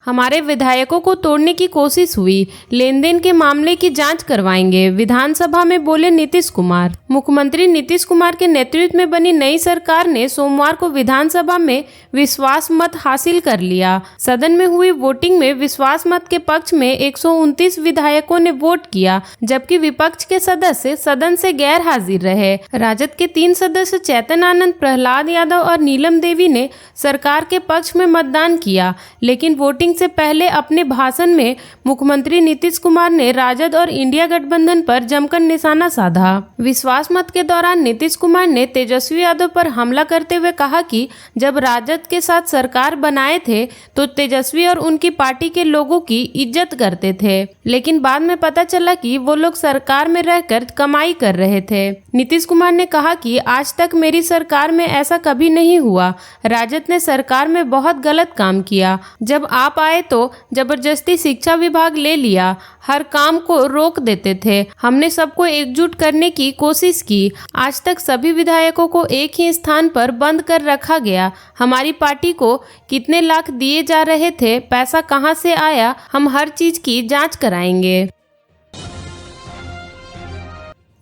हमारे विधायकों को तोड़ने की कोशिश हुई, लेन देन के मामले की जांच करवाएंगे, विधानसभा में बोले नीतीश कुमार। मुख्यमंत्री नीतीश कुमार के नेतृत्व में बनी नई सरकार ने सोमवार को विधानसभा में विश्वास मत हासिल कर लिया। सदन में हुई वोटिंग में विश्वास मत के पक्ष में 129 विधायकों ने वोट किया, जबकि विपक्ष के सदस्य सदन से गैर हाजिर रहे। राजद के 3 सदस्य चैतन आनंद, प्रहलाद यादव और नीलम देवी ने सरकार के पक्ष में मतदान किया, लेकिन वोटिंग से पहले अपने भाषण में मुख्यमंत्री नीतीश कुमार ने राजद और इंडिया गठबंधन पर जमकर निशाना साधा। विश्वास मत के दौरान नीतीश कुमार ने तेजस्वी यादव पर हमला करते हुए कहा कि जब राजद के साथ सरकार बनाए थे तो तेजस्वी और उनकी पार्टी के लोगों की इज्जत करते थे, लेकिन बाद में पता चला कि वो लोग सरकार में रहकर कमाई कर रहे थे। नीतीश कुमार ने कहा कि आज तक मेरी सरकार में ऐसा कभी नहीं हुआ। राजद ने सरकार में बहुत गलत काम किया। जब आप आए तो जबरदस्ती शिक्षा विभाग ले लिया, हर काम को रोक देते थे। हमने सबको एकजुट करने की कोशिश की। आज तक सभी विधायकों को एक ही स्थान पर बंद कर रखा गया। हमारी पार्टी को कितने लाख दिए जा रहे थे, पैसा कहां से आया, हम हर चीज की जांच कराएंगे।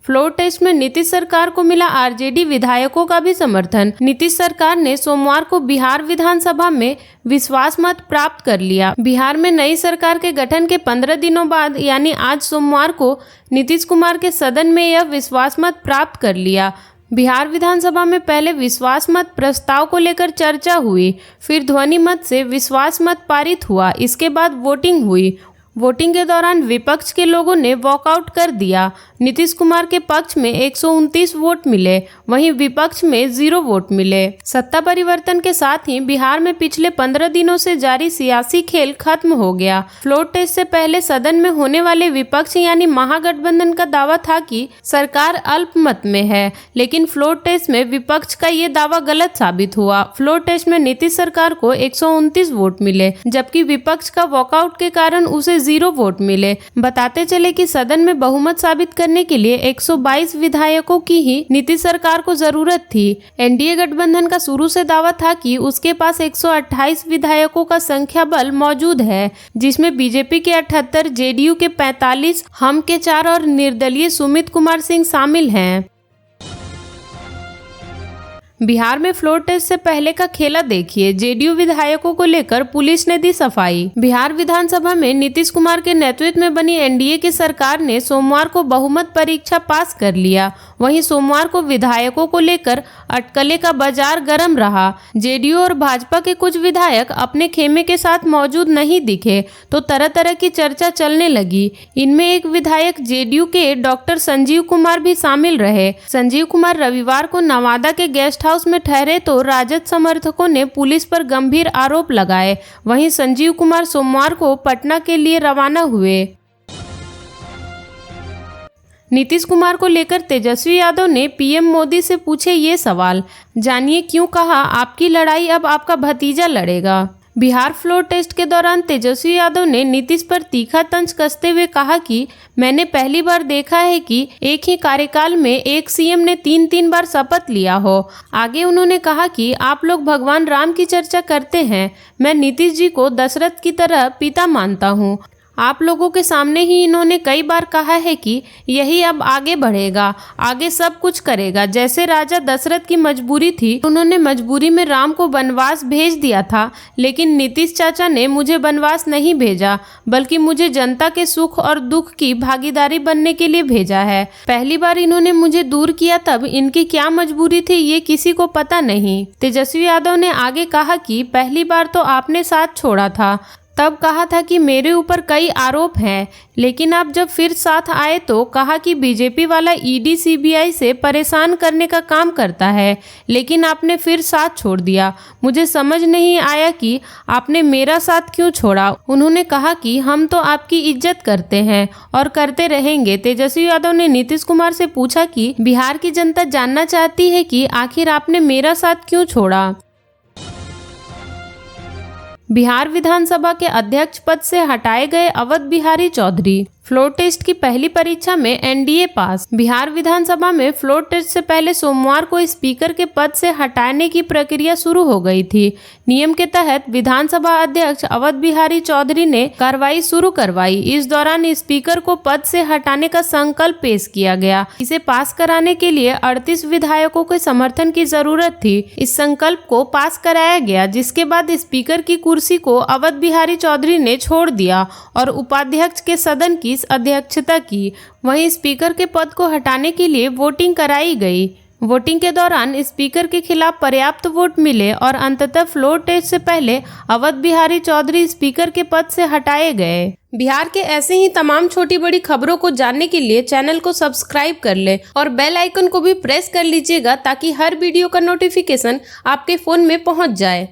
फ्लोर टेस्ट में नीतीश सरकार को मिला आरजेडी विधायकों का भी समर्थन। नीतीश सरकार ने सोमवार को बिहार विधानसभा में विश्वास मत प्राप्त कर लिया। बिहार में नई सरकार के गठन के 15 दिनों बाद यानी आज सोमवार को नीतीश कुमार के सदन में यह विश्वास मत प्राप्त कर लिया। बिहार विधानसभा में पहले विश्वास मत प्रस्ताव को लेकर चर्चा हुई, फिर ध्वनि मत से विश्वास मत पारित हुआ। इसके बाद वोटिंग हुई। वोटिंग के दौरान विपक्ष के लोगों ने वॉकआउट कर दिया। नीतीश कुमार के पक्ष में 129 वोट मिले, वहीं विपक्ष में 0 वोट मिले। सत्ता परिवर्तन के साथ ही बिहार में पिछले 15 दिनों से जारी सियासी खेल खत्म हो गया। फ्लोर टेस्ट से पहले सदन में होने वाले विपक्ष यानी महागठबंधन का दावा था कि सरकार अल्पमत में है, लेकिन फ्लोर टेस्ट में विपक्ष का ये दावा गलत साबित हुआ। फ्लोर टेस्ट में नीतीश सरकार को 129 वोट मिले, जबकि विपक्ष का वॉकआउट के कारण उसे 0 वोट मिले। बताते चले कि सदन में बहुमत साबित करने के लिए 122 विधायकों की ही नीतीश सरकार को जरूरत थी। एनडीए गठबंधन का शुरू से दावा था कि उसके पास 128 विधायकों का संख्या बल मौजूद है, जिसमें बीजेपी के 78, जेडीयू के 45, हम के 4 और निर्दलीय सुमित कुमार सिंह शामिल हैं। बिहार में फ्लोर टेस्ट से पहले का खेला देखिए। जेडीयू विधायकों को लेकर पुलिस ने दी सफाई। बिहार विधानसभा में नीतीश कुमार के नेतृत्व में बनी एनडीए की सरकार ने सोमवार को बहुमत परीक्षा पास कर लिया। वहीं सोमवार को विधायकों को लेकर अटकले का बाजार गर्म रहा। जेडीयू और भाजपा के कुछ विधायक अपने खेमे के साथ मौजूद नहीं दिखे तो तरह तरह की चर्चा चलने लगी। इनमें एक विधायक जेडीयू के डॉक्टर संजीव कुमार भी शामिल रहे। संजीव कुमार रविवार को नवादा के गेस्ट हाउस में ठहरे तो राजद समर्थकों ने पुलिस पर गंभीर आरोप लगाए। वहीं संजीव कुमार सोमवार को पटना के लिए रवाना हुए। नीतीश कुमार को लेकर तेजस्वी यादव ने पीएम मोदी से पूछे ये सवाल, जानिए क्यों कहा आपकी लड़ाई अब आपका भतीजा लड़ेगा। बिहार फ्लोर टेस्ट के दौरान तेजस्वी यादव ने नीतीश पर तीखा तंज कसते हुए कहा कि मैंने पहली बार देखा है कि एक ही कार्यकाल में एक सीएम ने 3 बार शपथ लिया हो। आगे उन्होंने कहा कि आप लोग भगवान राम की चर्चा करते हैं, मैं नीतीश जी को दशरथ की तरह पिता मानता हूँ। आप लोगों के सामने ही इन्होंने कई बार कहा है कि यही अब आगे बढ़ेगा, आगे सब कुछ करेगा। जैसे राजा दशरथ की मजबूरी थी, उन्होंने मजबूरी में राम को वनवास भेज दिया था, लेकिन नीतीश चाचा ने मुझे वनवास नहीं भेजा, बल्कि मुझे जनता के सुख और दुख की भागीदारी बनने के लिए भेजा है। पहली बार इन्होंने मुझे दूर किया तब इनकी क्या मजबूरी थी ये किसी को पता नहीं। तेजस्वी यादव ने आगे कहा कि पहली बार तो आपने साथ छोड़ा था, तब कहा था कि मेरे ऊपर कई आरोप हैं, लेकिन आप जब फिर साथ आए तो कहा कि बीजेपी वाला ईडी सीबीआई से परेशान करने का काम करता है, लेकिन आपने फिर साथ छोड़ दिया। मुझे समझ नहीं आया कि आपने मेरा साथ क्यों छोड़ा। उन्होंने कहा कि हम तो आपकी इज्जत करते हैं और करते रहेंगे। तेजस्वी यादव ने नीतीश कुमार से पूछा कि बिहार की जनता जानना चाहती है कि आखिर आपने मेरा साथ क्यों छोड़ा। बिहार विधानसभा के अध्यक्ष पद से हटाए गए अवध बिहारी चौधरी। फ्लोर टेस्ट की पहली परीक्षा में एनडीए पास। बिहार विधानसभा में फ्लोर टेस्ट से पहले सोमवार को स्पीकर के पद से हटाने की प्रक्रिया शुरू हो गई थी। नियम के तहत विधानसभा अध्यक्ष अवध बिहारी चौधरी ने कार्रवाई शुरू करवाई। इस दौरान स्पीकर को पद से हटाने का संकल्प पेश किया गया। इसे पास कराने के लिए 38 विधायकों के समर्थन की जरूरत थी। इस संकल्प को पास कराया गया, जिसके बाद स्पीकर की कुर्सी को अवध बिहारी चौधरी ने छोड़ दिया और उपाध्यक्ष के सदन की अध्यक्षता की। वहीं स्पीकर के पद को हटाने के लिए वोटिंग कराई गई। वोटिंग के दौरान स्पीकर के खिलाफ पर्याप्त वोट मिले और अंततः फ्लोर टेस्ट से पहले अवध बिहारी चौधरी स्पीकर के पद से हटाए गए। बिहार के ऐसे ही तमाम छोटी बड़ी खबरों को जानने के लिए चैनल को सब्सक्राइब कर ले और बेल आइकन को भी प्रेस कर लीजिएगा, ताकि हर वीडियो का नोटिफिकेशन आपके फोन में पहुंच जाए।